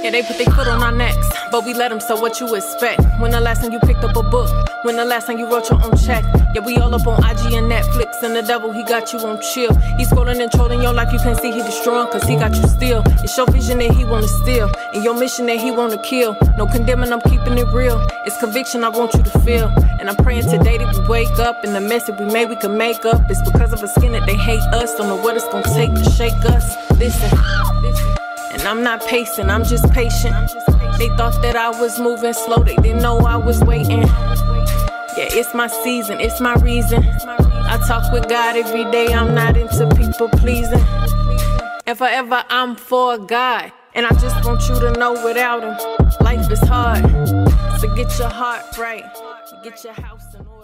Yeah, they put their foot on our necks, but we let them, so what you expect? When the last time you picked up a book? When the last time you wrote your own check? Yeah, we all up on IG and Netflix, and the devil, he got you on chill. He's scrolling and trolling your life, you can't see he destroying, cause he got you still. It's your vision that he wanna steal, and your mission that he wanna kill. No condemning, I'm keeping it real. It's conviction I want you to feel. And I'm praying today that we wake up, and the mess that we made we can make up. It's because of a skin that they hate us, don't know what it's gonna take to shake us. Listen. And I'm not pacing, I'm just patient. They thought that I was moving slow, they didn't know I was waiting. Yeah, it's my season, it's my reason. I talk with God every day, I'm not into people pleasing. And forever I'm for God, and I just want you to know without him, life is hard. So get your heart right, get your house in order.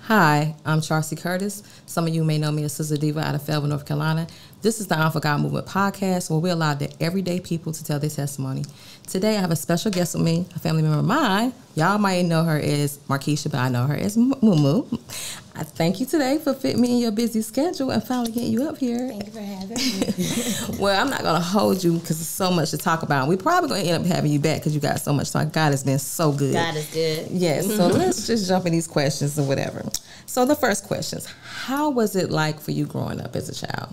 Hi, I'm Charcy Curtis. Some of you may know me as Sister Diva out of Fayetteville, North Carolina. This is the I'm For God Movement podcast, where we allow the everyday people to tell their testimony. Today, I have a special guest with me, a family member of mine. Y'all might know her as Marceisha, but I know her as Moo. I thank you today for fitting me in your busy schedule and finally getting you up here. Thank you for having me. Well, I'm not going to hold you because there's so much to talk about. We're probably going to end up having you back because you got so much to talk. God has been so good. God is good. Yes, so let's just jump in these questions and whatever. So the first question is, how was it like for you growing up as a child?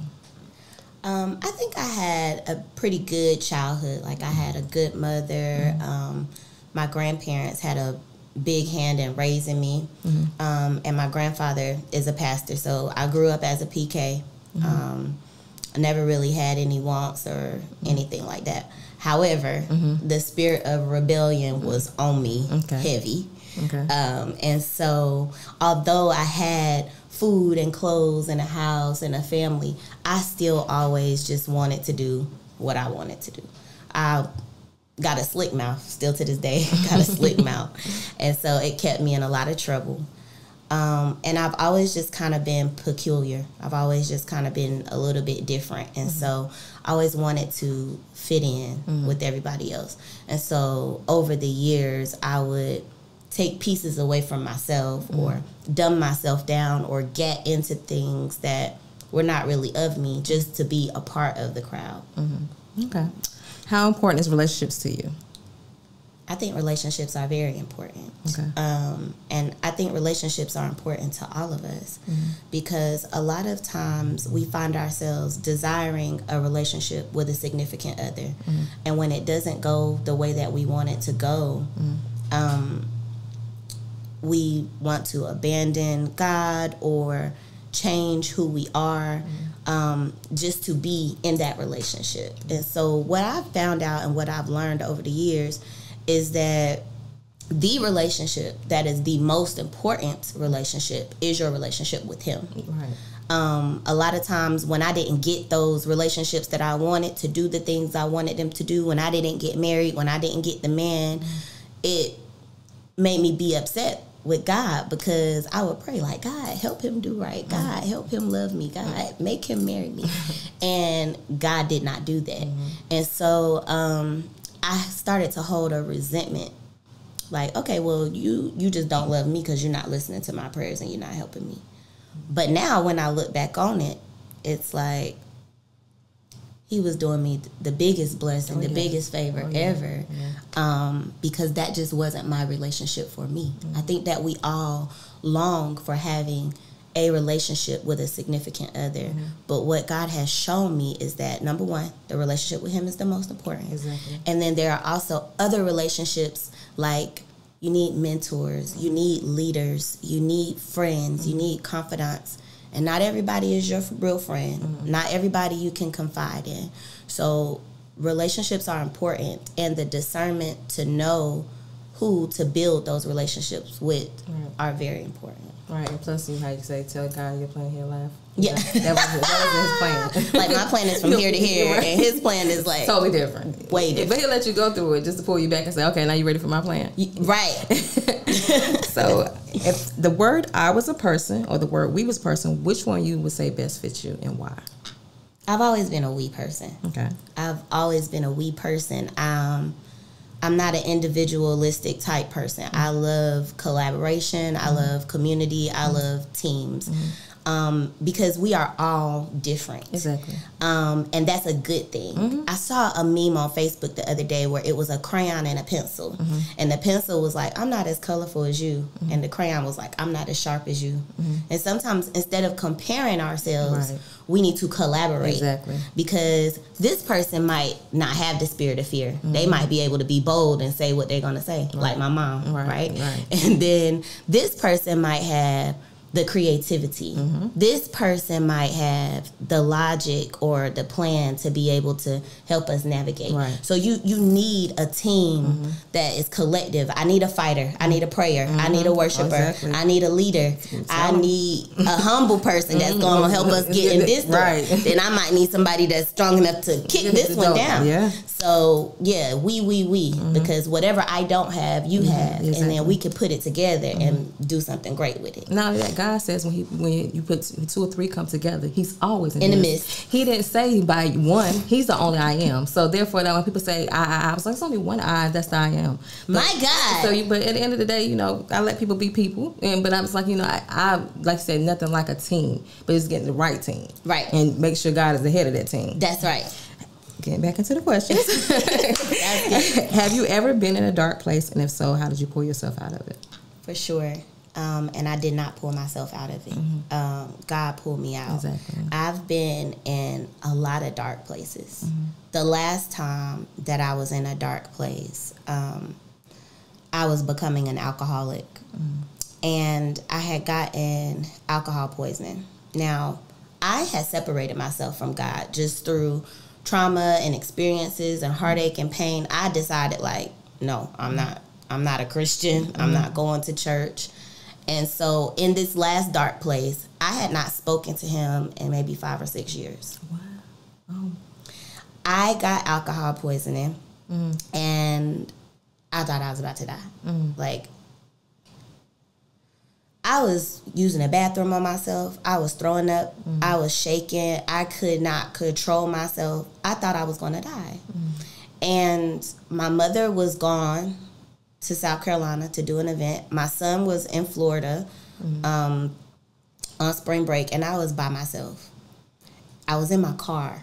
I think I had a pretty good childhood. Like, I had a good mother. My grandparents had a big hand in raising me. And my grandfather is a pastor, so I grew up as a PK. I never really had any wants or anything like that. However, the spirit of rebellion was on me heavy. And so, although I had food and clothes and a house and a family, I still always just wanted to do what I wanted to do. I got a slick mouth, still to this day, got a slick mouth. And so it kept me in a lot of trouble. And I've always just kind of been peculiar. I've always just kind of been a little bit different. And so I always wanted to fit in with everybody else. And so over the years, I would take pieces away from myself or dumb myself down or get into things that were not really of me just to be a part of the crowd. Okay. How important is relationships to you? I think relationships are very important. Okay. And I think relationships are important to all of us because a lot of times we find ourselves desiring a relationship with a significant other. And when it doesn't go the way that we want it to go, we want to abandon God or change who we are just to be in that relationship. And so what I've found out and what I've learned over the years is that the relationship that is the most important relationship is your relationship with him. Right. A lot of times when I didn't get those relationships that I wanted to do the things I wanted them to do, when I didn't get married, when I didn't get the man, it made me be upset with God because I would pray like, God, help him do right. God, help him love me. God, make him marry me. And God did not do that. And so I started to hold a resentment. Like, okay, well, you just don't love me because you're not listening to my prayers and you're not helping me. But now when I look back on it, it's like he was doing me the biggest blessing, the biggest favor ever, because that just wasn't my relationship for me. I think that we all long for having a relationship with a significant other, but what God has shown me is that, number one, the relationship with him is the most important. Exactly. And then there are also other relationships, like you need mentors, you need leaders, you need friends, you need confidants. And not everybody is your real friend. Not everybody you can confide in. So relationships are important, and the discernment to know who to build those relationships with are very important. Right, and plus, how you say, tell God your plan, he'll laugh. Yeah. That was his plan. Like, my plan is from here to here, and his plan is like totally different. Way different. But he'll let you go through it just to pull you back and say, okay, now you ready for my plan? Right. So, if the word I was a person or the word we was a person, which one you would say best fits you and why? I've always been a we person. Okay. I've always been a we person. I'm not an individualistic type person. I love collaboration. I love community. I love teams. because we are all different. Exactly. And that's a good thing. I saw a meme on Facebook the other day where it was a crayon and a pencil. And the pencil was like, I'm not as colorful as you. And the crayon was like, I'm not as sharp as you. And sometimes instead of comparing ourselves, we need to collaborate. Exactly. Because this person might not have the spirit of fear. They might be able to be bold and say what they're going to say, like my mom, right? And then this person might have the creativity. This person might have the logic or the plan to be able to help us navigate. So you need a team that is collective. I need a fighter. I need a prayer. I need a worshiper. I need a leader. I need a humble person that's going to help us get in this door. Then I might need somebody that's strong enough to kick this one down. So yeah, we because whatever I don't have, you have, and then we can put it together and do something great with it. Now that God says when you put two or three come together, He's always in the midst. He didn't say by one. He's the only I am. So therefore, that when people say I was like, it's only one I. That's the I am. But, my God. So, but at the end of the day, you know, I let people be people, but I was like, you know, I like I said, nothing like a team, but it's getting the right team, and make sure God is the head of that team. That's right. Getting back into the questions. Have you ever been in a dark place, and if so, how did you pull yourself out of it? For sure. And I did not pull myself out of it. God pulled me out. Exactly. I've been in a lot of dark places. The last time that I was in a dark place, I was becoming an alcoholic. And I had gotten alcohol poisoning. Now, I had separated myself from God just through trauma and experiences and heartache and pain. I decided, like, no, I'm not a Christian. I'm not going to church. And so in this last dark place, I had not spoken to Him in maybe 5 or 6 years. Wow. Oh. I got alcohol poisoning, and I thought I was about to die. Like, I was using a bathroom on myself. I was throwing up. I was shaking. I could not control myself. I thought I was going to die. And my mother was gone to South Carolina to do an event. My son was in Florida on spring break, and I was by myself. I was in my car,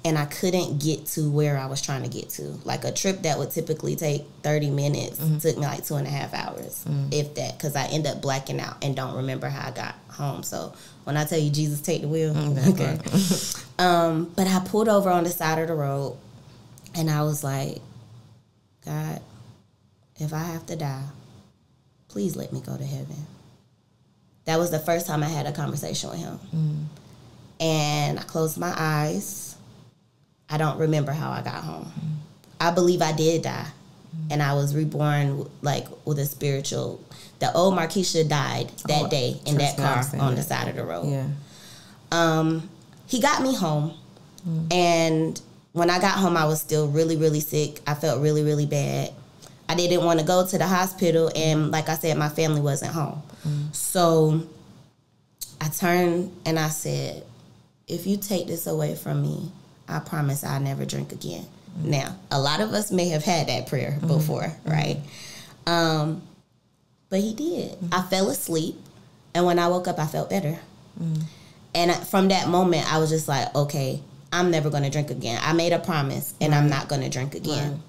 and I couldn't get to where I was trying to get to. Like a trip that would typically take 30 minutes took me like 2.5 hours, if that, because I end up blacking out and don't remember how I got home. So when I tell you Jesus take the wheel, okay. But I pulled over on the side of the road, and I was like, God, if I have to die, please let me go to heaven. That was the first time I had a conversation with Him. And I closed my eyes. I don't remember how I got home. I believe I did die. And I was reborn like with a spiritual. The old Marceisha died that day in that car on the side of the road. He got me home. And when I got home, I was still really, really sick. I felt really, really bad. I didn't want to go to the hospital, and like I said, my family wasn't home. So I turned and I said, if you take this away from me, I promise I'll never drink again. Now, a lot of us may have had that prayer before, right? But He did. I fell asleep, and when I woke up, I felt better. And from that moment, I was just like, okay, I'm never going to drink again. I made a promise, and I'm not going to drink again.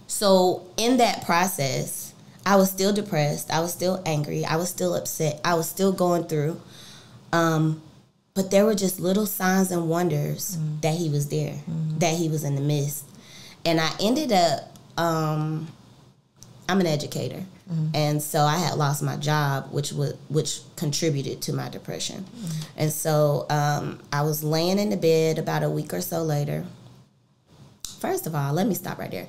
So in that process, I was still depressed. I was still angry. I was still upset. I was still going through. But there were just little signs and wonders that He was there, that He was in the midst. And I ended up, I'm an educator. And so I had lost my job, which contributed to my depression. And so I was laying in the bed about a week or so later. First of all, let me stop right there.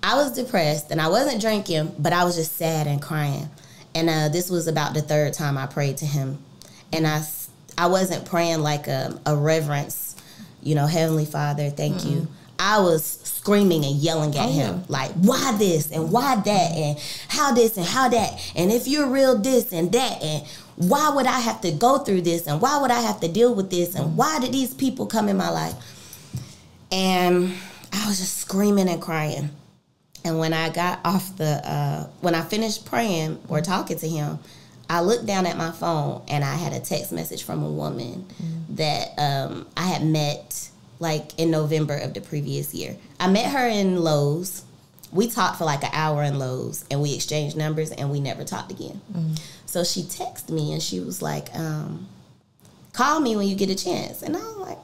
I was depressed, and I wasn't drinking, but I was just sad and crying. And this was about the 3rd time I prayed to Him. And I wasn't praying like a reverence, you know, Heavenly Father, thank you. I was screaming and yelling at Him, like, why this and why that and how this and how that, and if you're real this and that, and why would I have to go through this, and why would I have to deal with this, and why did these people come in my life? And I was just screaming and crying. And when I got off when I finished praying or talking to Him, I looked down at my phone and I had a text message from a woman that I had met like in November of the previous year. I met her in Lowe's. We talked for like an hour in Lowe's and we exchanged numbers and we never talked again. So she texted me and she was like, call me when you get a chance. And I was like,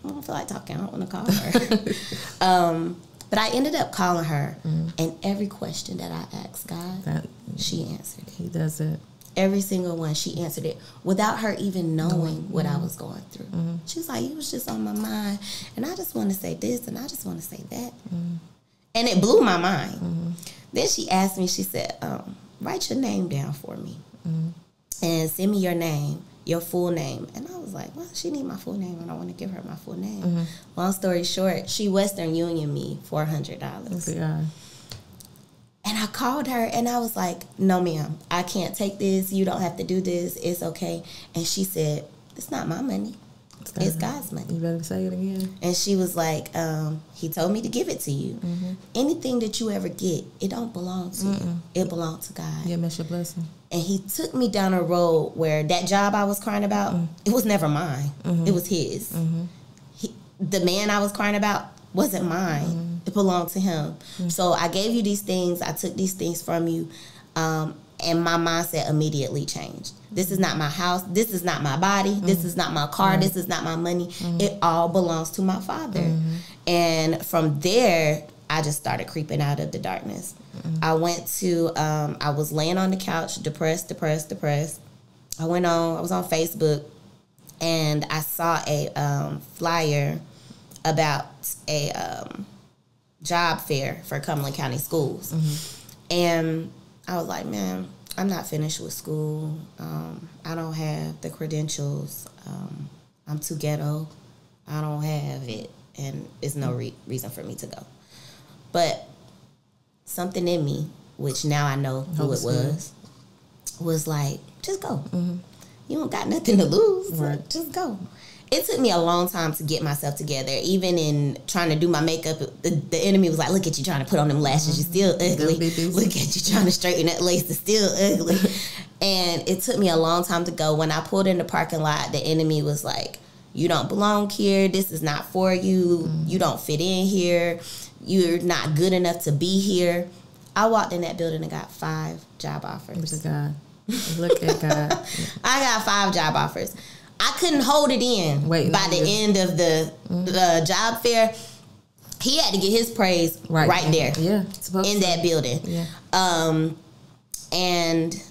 I don't feel like talking. I don't want to call her. But I ended up calling her, and every question that I asked God, she answered it. He does it. Every single one, she answered it without her even knowing what I was going through. She was like, you was just on my mind, and I just want to say this, and I just want to say that. And it blew my mind. Then she asked me, she said, write your name down for me, and send me your name. Your full name. And I was like, well, she need my full name and I want to give her my full name. Long story short, she Western Union me $400. Yeah. And I called her and I was like, no ma'am, I can't take this. You don't have to do this. It's okay. And she said, it's not my money. It's God's money. You better say it again. And she was like, he told me to give it to you. Anything that you ever get, it don't belong to you. It belongs to God. Yeah, miss your blessing. And he took me down a road where that job I was crying about, it was never mine. It was his. The man I was crying about wasn't mine. It belonged to him. So I gave you these things. I took these things from you. And my mindset immediately changed. This is not my house. This is not my body. This is not my car. This is not my money. It all belongs to my Father. And from there, I just started creeping out of the darkness. I went to, I was laying on the couch, depressed. I was on Facebook, and I saw a flyer about a job fair for Cumberland County Schools. And I was like, man, I'm not finished with school. I don't have the credentials. I'm too ghetto. I don't have it. And there's no reason for me to go. But something in me, which now I know who it was like, just go. You don't got nothing to lose. Right. So just go. It took me a long time to get myself together. Even in trying to do my makeup, the enemy was like, look at you trying to put on them lashes. You're still ugly. Look at you trying to straighten that lace. It's still ugly. And it took me a long time to go. When I pulled in the parking lot, the enemy was like, you don't belong here. This is not for you. You don't fit in here. You're not good enough to be here. I walked in that building and got 5 job offers. Look at God. Look at God. I got 5 job offers. I couldn't hold it in. By the end of the job fair, he had to get his praise right there. Yeah, in that building. Yeah. And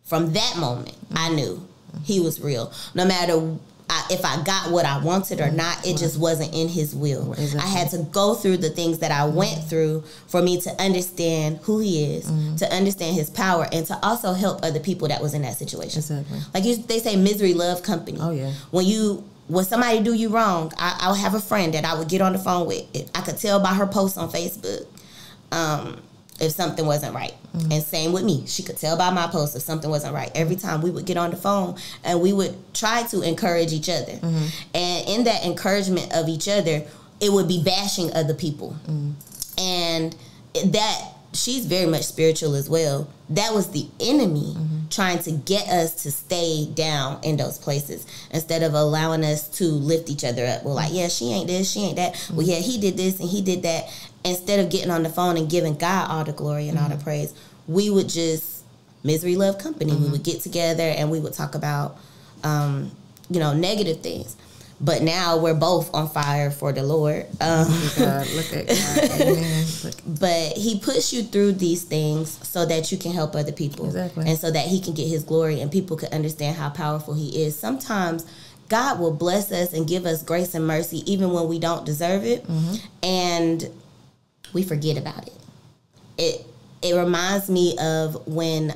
from that moment, I knew he was real. No matter if I got what I wanted or not, it just wasn't in his will. Exactly. I had to go through the things that I went through for me to understand who he is, to understand his power, and to also help other people that was in that situation. Exactly. Like they say, misery love company. Oh, yeah. When somebody do you wrong, I would have a friend that I would get on the phone with. I could tell by her posts on Facebook if something wasn't right. And same with me. She could tell by my posts if something wasn't right. Every time we would get on the phone and we would try to encourage each other. And in that encouragement of each other, it would be bashing other people. And that, she's very much spiritual as well. That was the enemy trying to get us to stay down in those places instead of allowing us to lift each other up. We're like, yeah, she ain't this, she ain't that. Well, yeah, he did this and he did that. Instead of getting on the phone and giving God all the glory and all the praise, we would just misery love company. We would get together and we would talk about, negative things. But now we're both on fire for the Lord. Look at God. Amen. But he puts you through these things so that you can help other people. Exactly. And so that he can get his glory and people can understand how powerful he is. Sometimes God will bless us and give us grace and mercy even when we don't deserve it. And we forget about it. It reminds me of when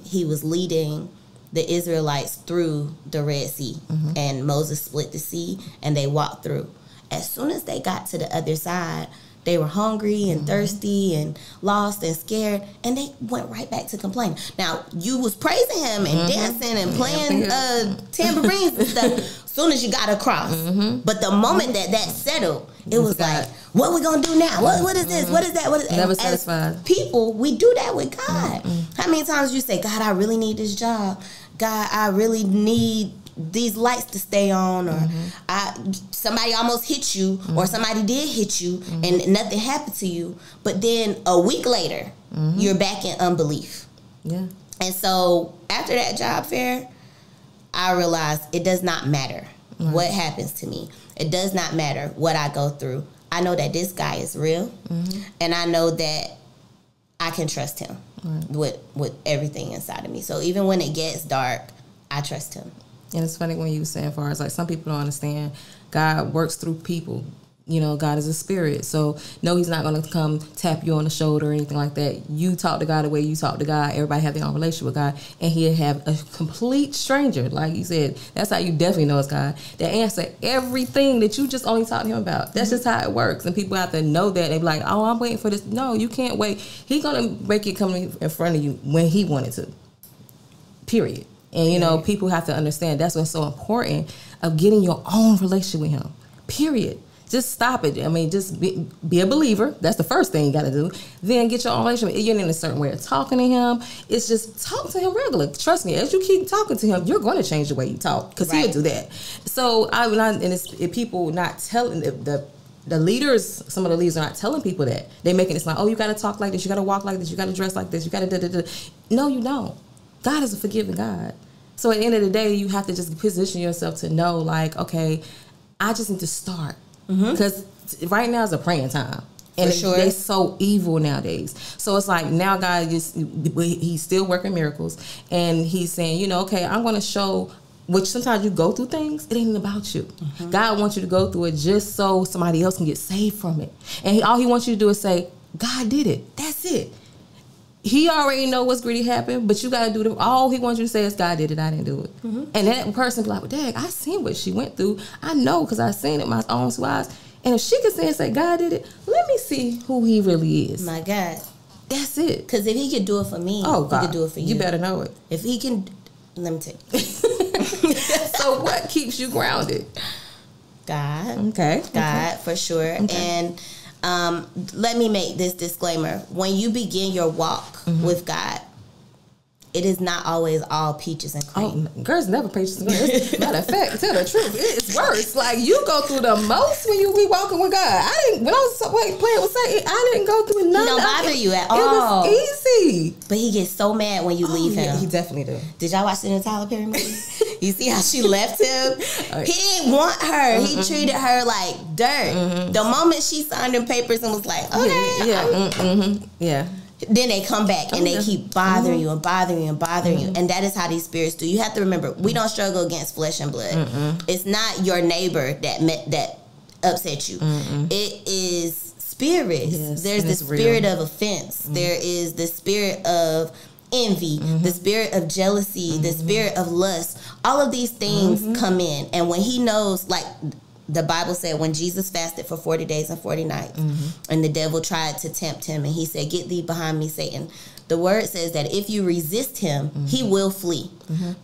he was leading the Israelites through the Red Sea and Moses split the sea and they walked through. As soon as they got to the other side, they were hungry and thirsty and lost and scared, and they went right back to complaining. Now, you was praising him and dancing and playing tambourines and stuff as soon as you got across. But the moment that settled It was like, what we gonna do now? What is this? What is that? What is never satisfied? People, we do that with God. How many times you say, God, I really need this job. God, I really need these lights to stay on, or somebody almost hit you, or somebody did hit you, and nothing happened to you. But then a week later, you're back in unbelief. Yeah. And so after that job fair, I realized it does not matter what happens to me. It does not matter what I go through. I know that this guy is real, and I know that I can trust him with everything inside of me. So even when it gets dark, I trust him. And it's funny when you were saying, as far as like some people don't understand, God works through people. You know, God is a spirit. So, no, he's not going to come tap you on the shoulder or anything like that. You talk to God the way you talk to God. Everybody have their own relationship with God. And he'll have a complete stranger, like you said. That's how you definitely know it's God. That answer everything that you just only talk to him about. That's just how it works. And people have to know that. They be like, oh, I'm waiting for this. No, you can't wait. He's going to make it come in front of you when he wanted to. Period. And, you know, people have to understand that's what's so important of getting your own relationship with him. Period. Just stop it. I mean, just be a believer. That's the first thing you got to do. Then get your own relationship. You're in a certain way of talking to him. It's just talk to him regularly. Trust me, as you keep talking to him, you're going to change the way you talk, because he'll do that. So, and it's people not telling the leaders, some of the leaders are not telling people that. They're making it sound, oh, you got to talk like this, you got to walk like this, you got to dress like this, you got to da-da-da. No, you don't. God is a forgiving God. So at the end of the day, you have to just position yourself to know, like, okay, I just need to start. Because right now is a praying time. And they're so evil nowadays. So it's like now God he's still working miracles. And he's saying, you know, okay, I'm going to show, which sometimes you go through things, it ain't about you. God wants you to go through it just so somebody else can get saved from it. And all he wants you to do is say, God did it. That's it. He already know what's really happened, but you got to do it. All he wants you to say is, God did it, I didn't do it. And that person be like, well, Dad, I seen what she went through. I know, because I seen it with my own two eyes. And if she can say and say, God did it, let me see who he really is. My God. That's it. Because if he could do it for me, he could do it for you. You better know it. If he can, let me tell you. So what keeps you grounded? God. Okay. God, for sure. Okay. And let me make this disclaimer. When you begin your walk with God, it is not always all peaches and cream. Oh, girls never peaches and cream. Matter of fact, tell the truth, it's worse. Like, you go through the most when you be walking with God. When I was playing with Satan, I didn't go through nothing. He don't bother you at all. It was easy. But he gets so mad when you leave him. He definitely do. Did y'all watch the Tyler Perry movie? You see how she left him? He didn't want her. He treated her like dirt. The moment she signed them papers and was like, okay. Yeah. Then they come back and they keep bothering you and bothering you and bothering you. And that is how these spirits do. You have to remember, we don't struggle against flesh and blood. It's not your neighbor that upset you. It is spirits. Yes, there's the spirit of offense. There is the spirit of envy, the spirit of jealousy, the spirit of lust. All of these things come in. And when he knows, like the Bible said, when Jesus fasted for 40 days and 40 nights, and the devil tried to tempt him, and he said, get thee behind me, Satan. The word says that if you resist him, he will flee.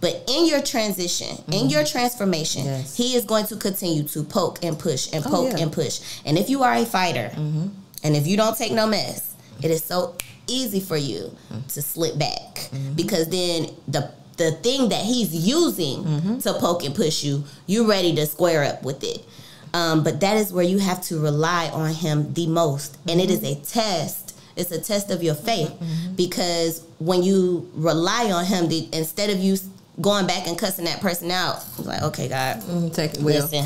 But in your transition, in your transformation, he is going to continue to poke and push and poke and push. And if you are a fighter, and if you don't take no mess, it is so easy for you to slip back. Because then the thing that he's using to poke and push you, you're ready to square up with it. But that is where you have to rely on him the most. And it is a test. It's a test of your faith. Because when you rely on him, instead of you going back and cussing that person out, it's like, okay, God, take it. Listen.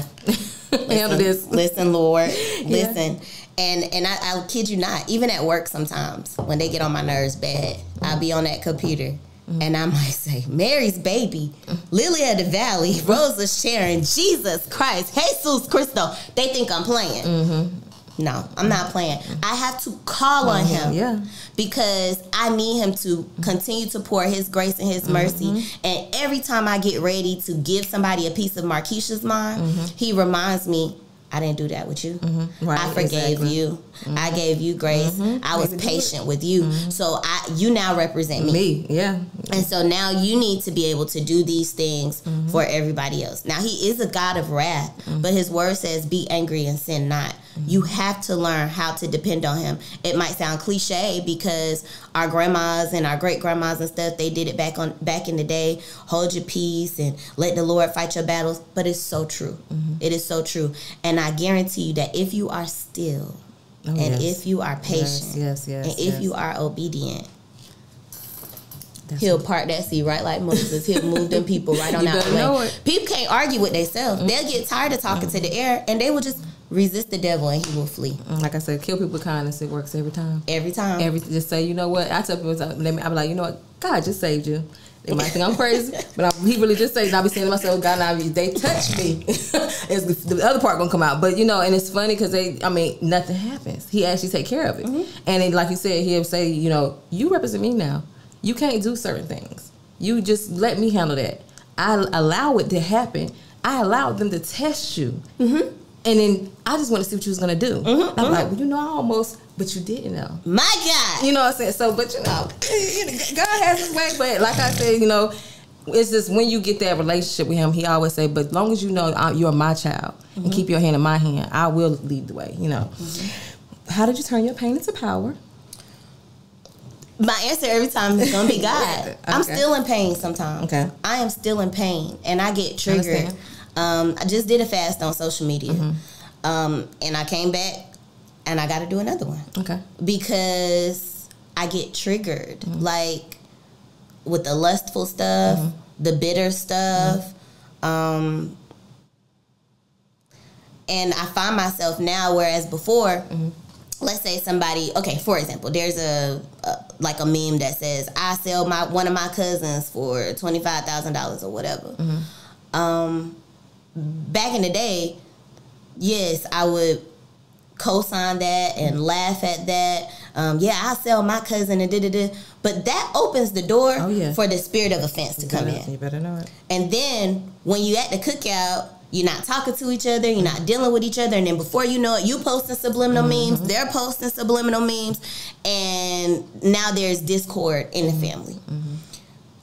Handle this. Listen, Lord. Listen. And I'll kid you not, even at work sometimes, when they get on my nerves bad, I'll be on that computer. And I might say, Mary's baby, Lily of the Valley, Rosa Sharon, Jesus Christ, Jesus Cristo. They think I'm playing. No, I'm not playing. I have to call on him because I need him to continue to pour his grace and his mercy. And every time I get ready to give somebody a piece of Marceisha's mind, he reminds me, I didn't do that with you. I forgave you. I gave you grace. I was patient with you. So you now represent me. And so now you need to be able to do these things for everybody else. Now, he is a God of wrath, but his word says, be angry and sin not. You have to learn how to depend on him. It might sound cliche because our grandmas and our great grandmas and stuff, they did it back in the day. Hold your peace and let the Lord fight your battles. But it's so true. It is so true. And I guarantee you that if you are still, if you are patient, and if you are obedient, he'll part that sea right like Moses. He'll move them people right on out the way. People can't argue with themselves. They'll get tired of talking to the air, and they will just resist the devil, and he will flee. Like I said, kill people with kindness. It works every time. Every time. Just say, you know what? I tell people, I be like, you know what? God just saved you. They might think I'm crazy, but he really just saved. I'll be saying to myself, God, now they touch me. It's the other part gonna come out, but and it's funny because nothing happens. He actually take care of it, and like you said, he'll say, you represent me now. You can't do certain things. You just let me handle that. I allow it to happen. I allowed them to test you. And then I just want to see what you was going to do. I'm like, well, I almost, but you didn't know. My God. You know what I'm saying? So, but God has his way. But like I said, it's just when you get that relationship with him, he always say, but as long as you know you're my child and keep your hand in my hand, I will lead the way, How did you turn your pain into power? My answer every time is going to be God. Okay. I'm still in pain sometimes. Okay. I am still in pain, and I get triggered. I just did a fast on social media, and I came back, and I got to do another one. Okay. Because I get triggered, like with the lustful stuff, the bitter stuff, and I find myself now, whereas before, let's say somebody, for example, there's a meme that says, I sell one of my cousins for $25,000 or whatever. Back in the day, yes, I would co-sign that and laugh at that. I'll sell my cousin and da-da-da. But that opens the door for the spirit of offense to come in. You better know it. And then when you at the cookout, you're not talking to each other. You're not dealing with each other. And then before you know it, you posting subliminal memes. They're posting subliminal memes. And now there's discord in the family.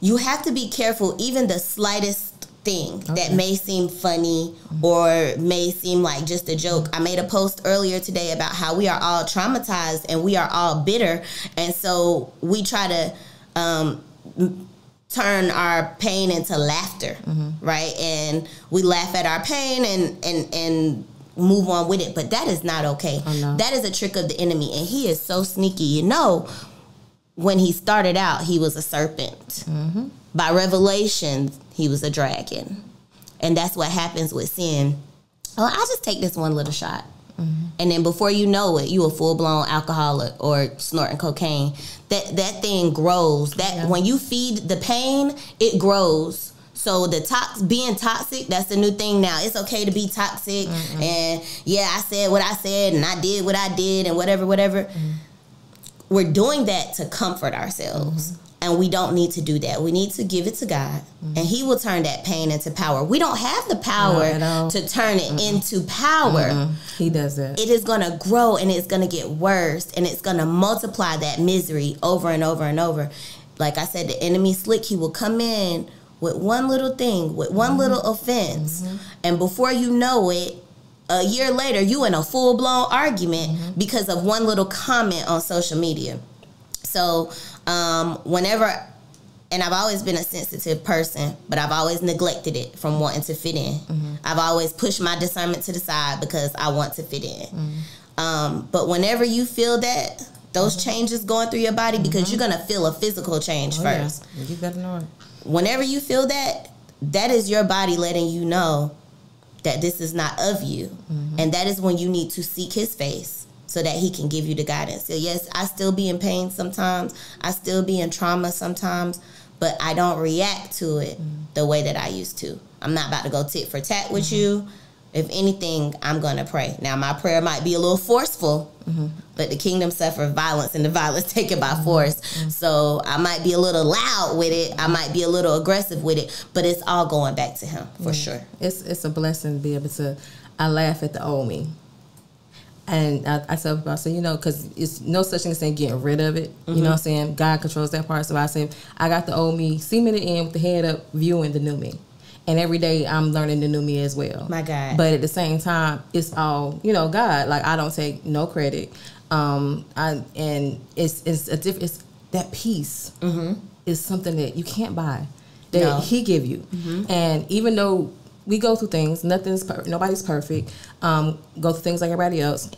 You have to be careful. Even the slightest thing that may seem funny or may seem like just a joke. I made a post earlier today about how we are all traumatized and we are all bitter. And so we try to turn our pain into laughter, right? And we laugh at our pain and move on with it. But that is not okay. Oh, no. That is a trick of the enemy, and he is so sneaky. When he started out, he was a serpent. By revelation, he was a dragon. And that's what happens with sin. Oh, I'll just take this one little shot. And then before you know it, you a full-blown alcoholic or snorting cocaine. That thing grows. When you feed the pain, it grows. So being toxic, that's the new thing now. It's okay to be toxic. And I said what I said and I did what I did and whatever. We're doing that to comfort ourselves. And we don't need to do that. We need to give it to God, and he will turn that pain into power. We don't have the power to turn it into power. He does it. It is going to grow, and it's going to get worse, and it's going to multiply that misery over and over and over. Like I said, the enemy's slick. He will come in with one little thing, with one little offense, and before you know it, a year later, you in a full-blown argument because of one little comment on social media. So whenever, and I've always been a sensitive person, but I've always neglected it from wanting to fit in. I've always pushed my discernment to the side because I want to fit in. But whenever you feel that, those changes going through your body, because you're going to feel a physical change first. Yeah. You better know it. Whenever you feel that, that is your body letting you know that this is not of you. And that is when you need to seek his face, so that he can give you the guidance. So yes, I still be in pain sometimes. I still be in trauma sometimes, but I don't react to it the way that I used to. I'm not about to go tit for tat with you. If anything, I'm going to pray. Now, my prayer might be a little forceful, but the kingdom suffered violence, and the violence taken by force. So I might be a little loud with it. I might be a little aggressive with it, but it's all going back to him for sure. It's a blessing to be able to, I laugh at the old me. And I tell people, I say, because it's no such thing as saying getting rid of it. You know what I'm saying? God controls that part. So I say, I got the old me cemented in with the head up, viewing the new me. And every day I'm learning the new me as well. My God. But at the same time, it's all, you know, God. Like, I don't take no credit. It's that peace is something that you can't buy. That he give you. And even though we go through things, nobody's perfect. Go through things like everybody else.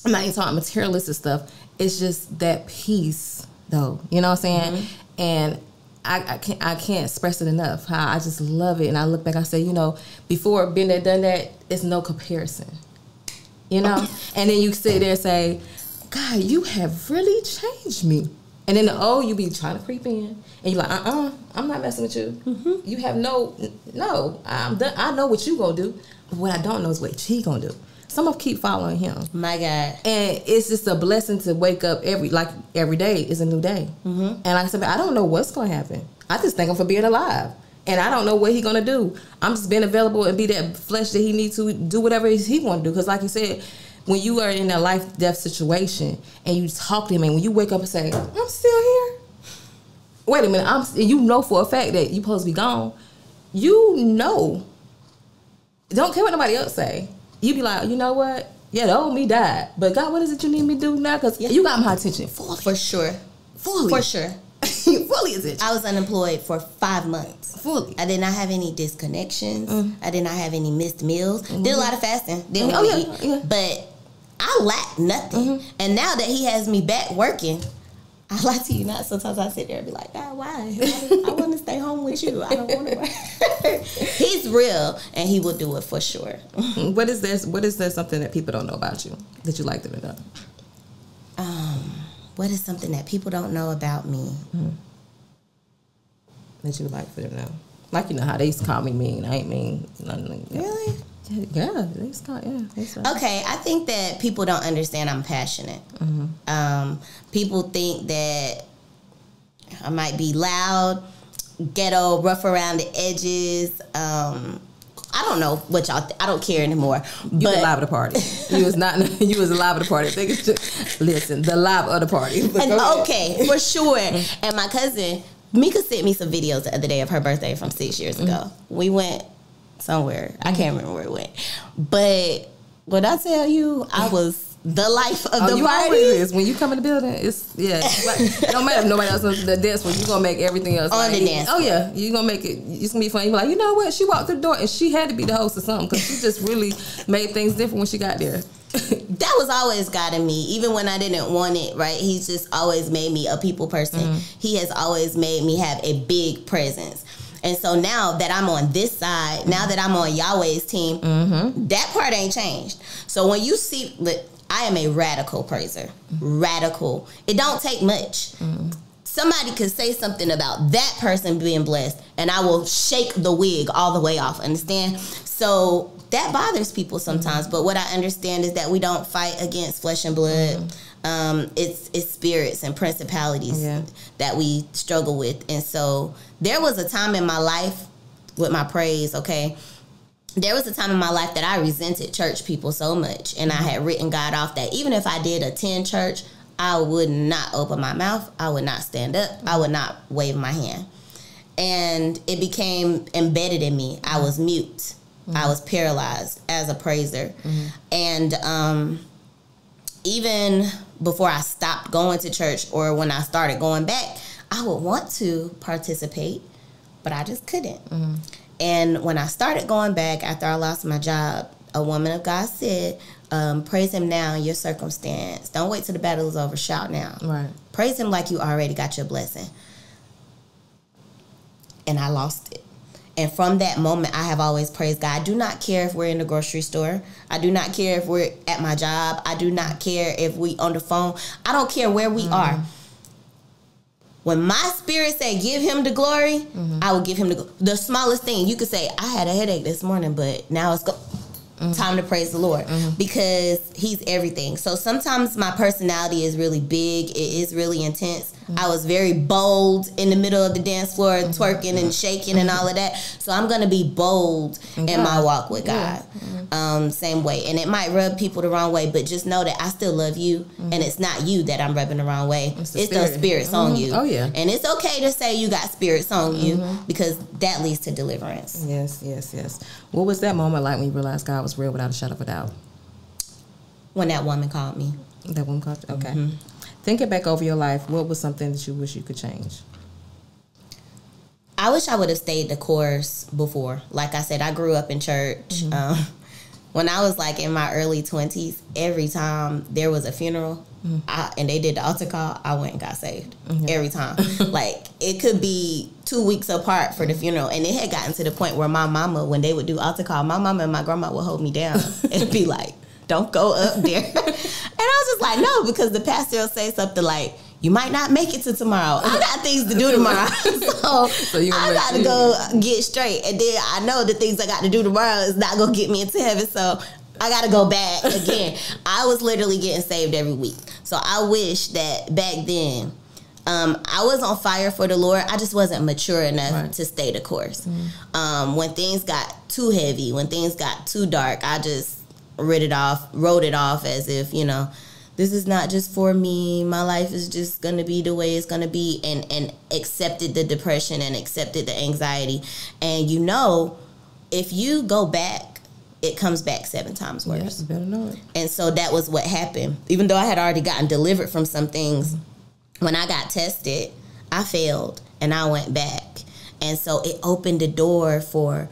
I'm not even talking materialistic stuff. It's just that peace, though. You know what I'm saying? And I can't express it enough. How I just love it. And I look back, I say, you know, before been there, done that, it's no comparison. You know? And then you sit there and say, God, you have really changed me. And then you be trying to creep in, and you're like, I'm not messing with you. You have no, I'm done. I know what you gonna do, but what I don't know is what he gonna do. Some of keep following him. My God. And it's just a blessing to wake up every day is a new day. And like I said, I don't know what's gonna happen. I just thank him for being alive, and I don't know what he gonna do. I'm just being available and be that flesh that he needs to do whatever he want to do. Because like you said, when you are in a life-death situation and you talk to him, and when you wake up and say, I'm still here. Wait a minute, you know for a fact that you're supposed to be gone. You know. Don't care what nobody else say. You be like, you know what? Yeah, the old me died. But God, what is it you need me to do now? Because you got my attention fully. For sure. Fully. For sure. Fully attention. I was unemployed for 5 months. Fully. I did not have any disconnections. I did not have any missed meals. Did a lot of fasting. Didn't really eat. But I lacked nothing. And now that he has me back working, I lie to you not. Sometimes I sit there and be like, God, why? I want to stay home with you. I don't want to work. He's real, and he will do it for sure. What is there something that people don't know about you that you like them to know? What is something that people don't know about me? That you would like for them to know? Like, you know how they used to call me mean. I ain't mean. Nothing. Really? Yeah, they used to call, Okay, I think that people don't understand I'm passionate. People think that I might be loud, ghetto, rough around the edges. I don't know what y'all. I don't care anymore. You was live at the party. You was not. You was live at the party. Listen, the live of the party. And, okay, for sure. And my cousin Mika sent me some videos the other day of her birthday from 6 years ago. We went somewhere. I can't remember where it went. But when I tell you, I was the life of the you party. Always is. When you come in the building, it's it don't matter if nobody else on the dance floor. You gonna make everything else on the dance floor. Oh yeah, you gonna make it. It's gonna be fun. You be like, you know what? She walked through the door and she had to be the host or something because she just really made things different when she got there. That was always God in me, even when I didn't want it. Right? He's just always made me a people person. He has always made me have a big presence. And so now that I'm on this side, now that I'm on Yahweh's team, that part ain't changed. So when you see, I am a radical praiser. Radical. It don't take much. Somebody could say something about that person being blessed, and I will shake the wig all the way off. Understand? So that bothers people sometimes. But what I understand is that we don't fight against flesh and blood. It's spirits and principalities that we struggle with. And so there was a time in my life with my praise, okay? There was a time in my life that I resented church people so much, and I had written God off that even if I did attend church, I would not open my mouth. I would not stand up. I would not wave my hand. And it became embedded in me. I was mute. I was paralyzed as a praiser. And even before I stopped going to church or when I started going back, I would want to participate, but I just couldn't. And when I started going back after I lost my job, a woman of God said, praise him now in your circumstance. Don't wait till the battle is over. Shout now. Right. Praise him like you already got your blessing. And I lost it. And from that moment, I have always praised God. I do not care if we're in the grocery store. I do not care if we're at my job. I do not care if we on the phone. I don't care where we are. When my spirit say give him the glory, I will give him the smallest thing. You could say, I had a headache this morning, but now it's time to praise the Lord because he's everything. So sometimes my personality is really big. It is really intense. I was very bold in the middle of the dance floor, twerking and shaking and all of that. So I'm going to be bold in my walk with God. Same way. And it might rub people the wrong way, but just know that I still love you, and it's not you that I'm rubbing the wrong way. It's those spirits on you. Oh, yeah. And it's okay to say you got spirits on you, because that leads to deliverance. Yes. What was that moment like when you realized God was real without a shadow of a doubt? When that woman called me. That woman called you? Okay. Thinking back over your life, what was something that you wish you could change? I wish I would have stayed the course before. Like I said, I grew up in church. When I was like in my early 20s, every time there was a funeral and they did the altar call, I went and got saved. Every time. Like, it could be 2 weeks apart for the funeral. And it had gotten to the point where my mama, when they would do altar call, my mama and my grandma would hold me down and be like, don't go up there. And I was just like, no, because the pastor will say something like, you might not make it to tomorrow. I got things to do tomorrow. so I got to go get straight. And then I know the things I got to do tomorrow is not going to get me into heaven. So I got to go back again. I was literally getting saved every week. So I wish that back then I was on fire for the Lord. I just wasn't mature enough to stay the course. When things got too heavy, when things got too dark, I just wrote it off as if, you know, this is not just for me. My life is just going to be the way it's going to be, and accepted the depression and accepted the anxiety. And, you know, if you go back, it comes back 7 times worse. Yes, you better know it. And so that was what happened. Even though I had already gotten delivered from some things, when I got tested, I failed and I went back. And so it opened the door for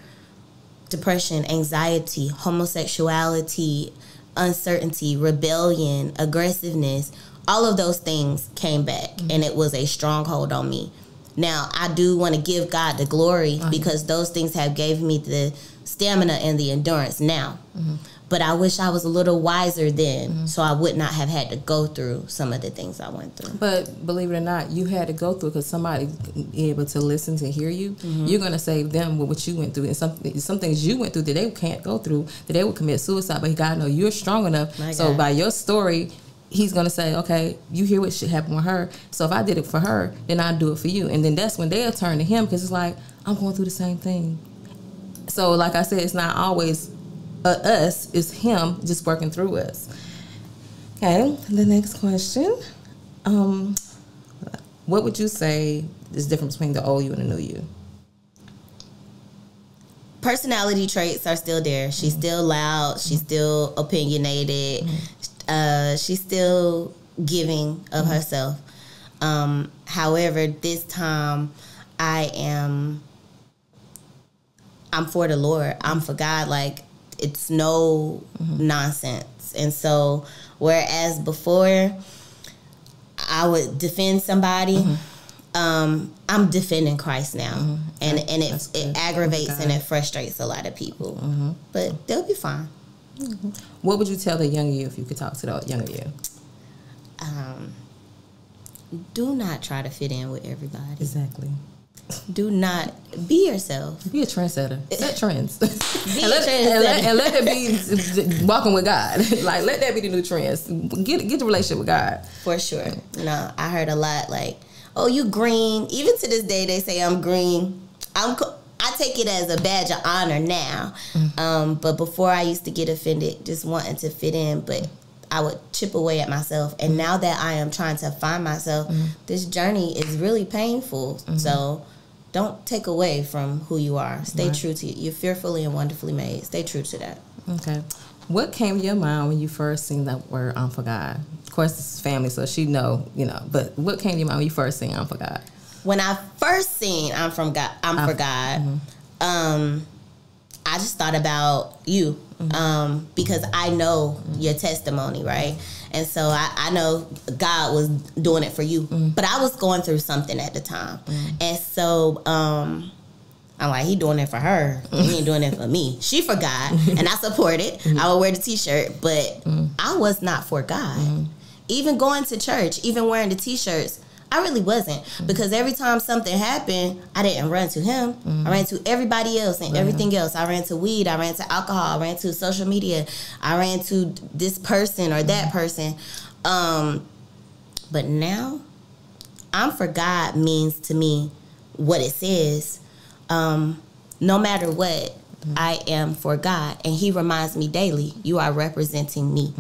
depression, anxiety, homosexuality, uncertainty, rebellion, aggressiveness. All of those things came back, and it was a stronghold on me. Now, I do want to give God the glory because those things have gave me the stamina and the endurance now. But I wish I was a little wiser then, so I would not have had to go through some of the things I went through. But believe it or not, you had to go through because somebody able to listen to hear you. You're going to save them with what you went through. And some things you went through that they can't go through, that they would commit suicide. But God know you're strong enough. So by your story, He's going to say, okay, you hear what shit happened with her. So if I did it for her, then I'll do it for you. And then that's when they'll turn to Him, because it's like, I'm going through the same thing. So like I said, it's not always us, it's Him just working through us. Okay, the next question. What would you say is the difference between the old you and the new you? Personality traits are still there. She's still loud. She's still opinionated. She's still giving of herself. However, this time I'm for the Lord. I'm for God. Like, it's no nonsense. And so, whereas before I would defend somebody, I'm defending Christ now. And it aggravates and it frustrates a lot of people. But they'll be fine. What would you tell the younger you if you could talk to the younger you? Do not try to fit in with everybody. Exactly. Do not be yourself. Be a trendsetter. Set trends. Be and a trendsetter. And let it be walking with God. Like, let that be the new trends. Get the relationship with God. For sure. No, I heard a lot like, oh, you green. Even to this day, they say I'm green. I take it as a badge of honor now. But before, I used to get offended just wanting to fit in. But I would chip away at myself. And now that I am trying to find myself, this journey is really painful. So don't take away from who you are. Stay true to you. You're fearfully and wonderfully made. Stay true to that. Okay. What came to your mind when you first seen that word, I'm for God? Of course, this is family, so she know, but what came to your mind when you first seen I'm for God? When I first seen I'm for God, I just thought about you because I know your testimony, right? And so I know God was doing it for you. But I was going through something at the time. And so I'm like, he doing it for her. He ain't doing it for me. She for God. And I support it. I would wear the t-shirt. But I was not for God. Even going to church, even wearing the t-shirts, I really wasn't. Because every time something happened, I didn't run to him. I ran to everybody else and everything else. I ran to weed. I ran to alcohol. I ran to social media. I ran to this person or that person. But now, I'm for God means to me what it says. No matter what, I am for God. And he reminds me daily, you are representing me,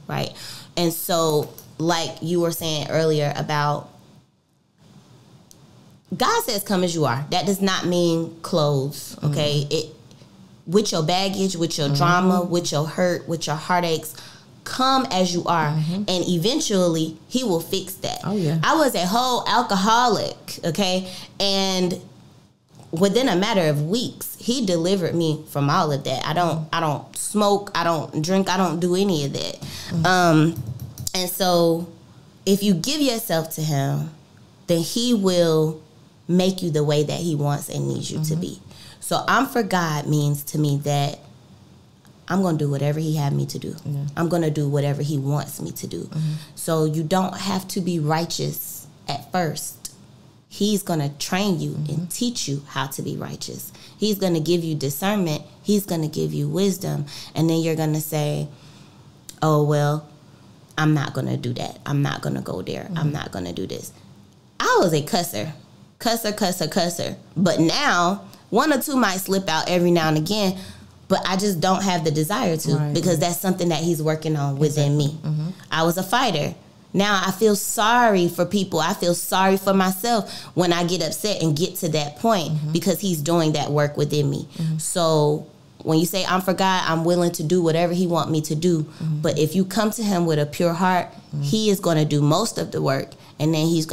right? And so, like you were saying earlier about God says come as you are. That does not mean clothes, okay? It with your baggage, with your drama, with your hurt, with your heartaches, come as you are, and eventually he will fix that. Oh yeah. I was a whole alcoholic, okay? And within a matter of weeks, he delivered me from all of that. I don't smoke, I don't drink, I don't do any of that. And so if you give yourself to him, then he will make you the way that he wants and needs you to be. So I'm for God means to me that I'm going to do whatever he had me to do. Yeah. I'm going to do whatever he wants me to do. So you don't have to be righteous at first. He's going to train you and teach you how to be righteous. He's going to give you discernment. He's going to give you wisdom. And then you're going to say, oh, well, I'm not going to do that. I'm not going to go there. I'm not going to do this. I was a cusser. But now, one or two might slip out every now and again, but I just don't have the desire to because that's something that he's working on within me. I was a fighter. Now I feel sorry for people. I feel sorry for myself when I get upset and get to that point because he's doing that work within me. So when you say I'm for God, I'm willing to do whatever he wants me to do. But if you come to him with a pure heart, he is going to do most of the work, and then he's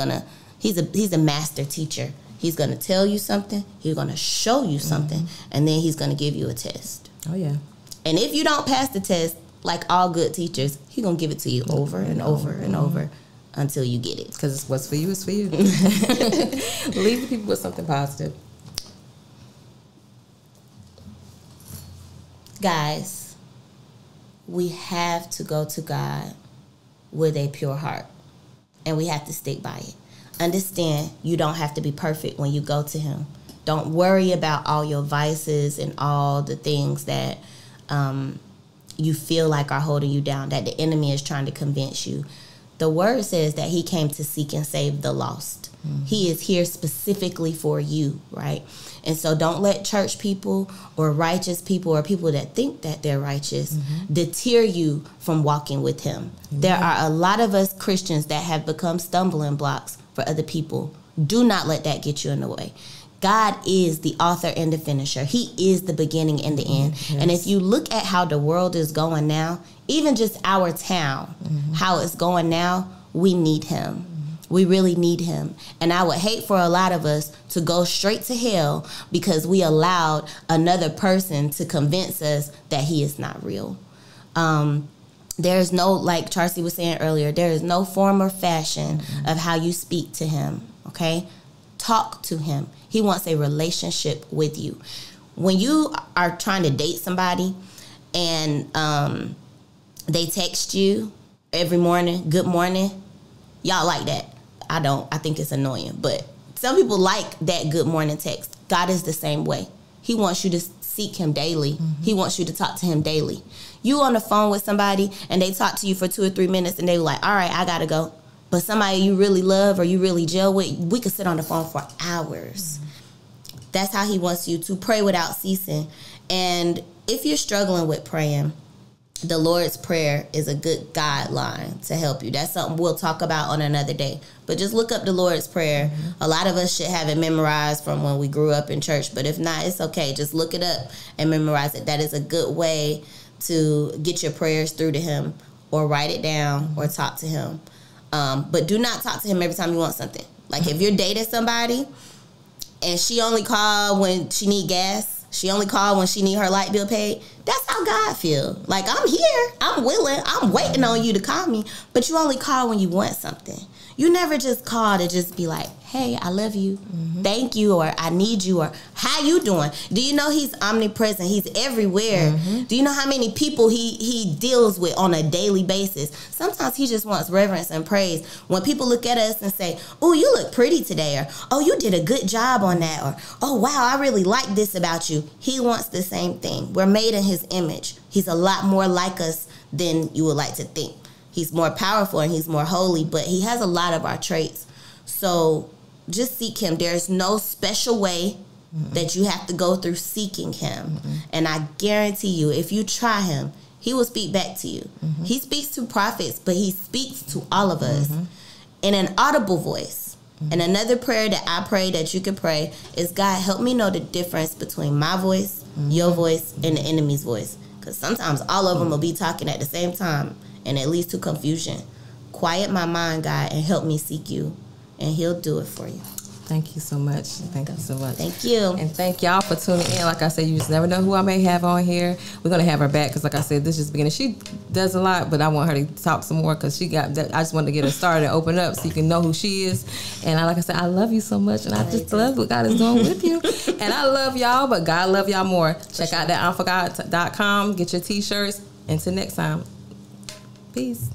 a master teacher. He's going to tell you something, he's going to show you something, and then he's going to give you a test. Oh, yeah. And if you don't pass the test, like all good teachers, he's going to give it to you over and over and over until you get it. Because what's for you is for you. Leave the people with something positive. Guys, we have to go to God with a pure heart, and we have to stick by it. Understand, you don't have to be perfect when you go to him. Don't worry about all your vices and all the things that you feel like are holding you down, that the enemy is trying to convince you. The word says that he came to seek and save the lost. He is here specifically for you, right? And so don't let church people or righteous people or people that think that they're righteous deter you from walking with him. There are a lot of us Christians that have become stumbling blocks for other people. Do not let that get you in the way. God is the author and the finisher. He is the beginning and the end. And if you look at how the world is going now, even just our town, how it's going now, we need him. We really need him. And I would hate for a lot of us to go straight to hell because we allowed another person to convince us that he is not real. There's no, like Charcy was saying earlier, there is no form or fashion of how you speak to him, okay? Talk to him. He wants a relationship with you. When you are trying to date somebody and they text you every morning, good morning, y'all like that. I don't. I think it's annoying. But some people like that good morning text. God is the same way. He wants you to seek him daily. He wants you to talk to him daily. You on the phone with somebody and they talk to you for 2 or 3 minutes and they were like, all right, I got to go. But somebody you really love or you really gel with, we could sit on the phone for hours. That's how he wants you to pray without ceasing. And if you're struggling with praying, the Lord's Prayer is a good guideline to help you. That's something we'll talk about on another day. But just look up the Lord's Prayer. A lot of us should have it memorized from when we grew up in church. But if not, it's okay. Just look it up and memorize it. That is a good way to get your prayers through to him, or write it down or talk to him. But do not talk to him every time you want something. Like if you're dating somebody and she only call when she need gas, she only call when she need her light bill paid, that's how God feel. Like, I'm here, I'm willing, I'm waiting on you to call me, but you only call when you want something. You never just call to just be like, hey, I love you, thank you, or I need you, or how you doing? Do you know he's omnipresent? He's everywhere. Do you know how many people he deals with on a daily basis? Sometimes he just wants reverence and praise. When people look at us and say, oh, you look pretty today, or oh, you did a good job on that, or oh, wow, I really like this about you. He wants the same thing. We're made in his image. He's a lot more like us than you would like to think. He's more powerful and he's more holy, but he has a lot of our traits. So just seek him. There's no special way that you have to go through seeking him. And I guarantee you, if you try him, he will speak back to you. He speaks to prophets, but he speaks to all of us in an audible voice. And another prayer that I pray that you can pray is, God, help me know the difference between my voice, your voice, and the enemy's voice. Because sometimes all of them will be talking at the same time, and it leads to confusion. Quiet my mind, God, and help me seek you, and he'll do it for you. Thank you so much. Thank you so much. Thank you. And thank y'all for tuning in. Like I said, you just never know who I may have on here. We're going to have her back because, like I said, this is the beginning. She does a lot, but I want her to talk some more because I just wanted to get her started and open up so you can know who she is. And like I said, I love you so much, and I just love what God is doing with you. And I love y'all, but God love y'all more. Check out that onforgod.com. Get your T-shirts. Until next time. Peace.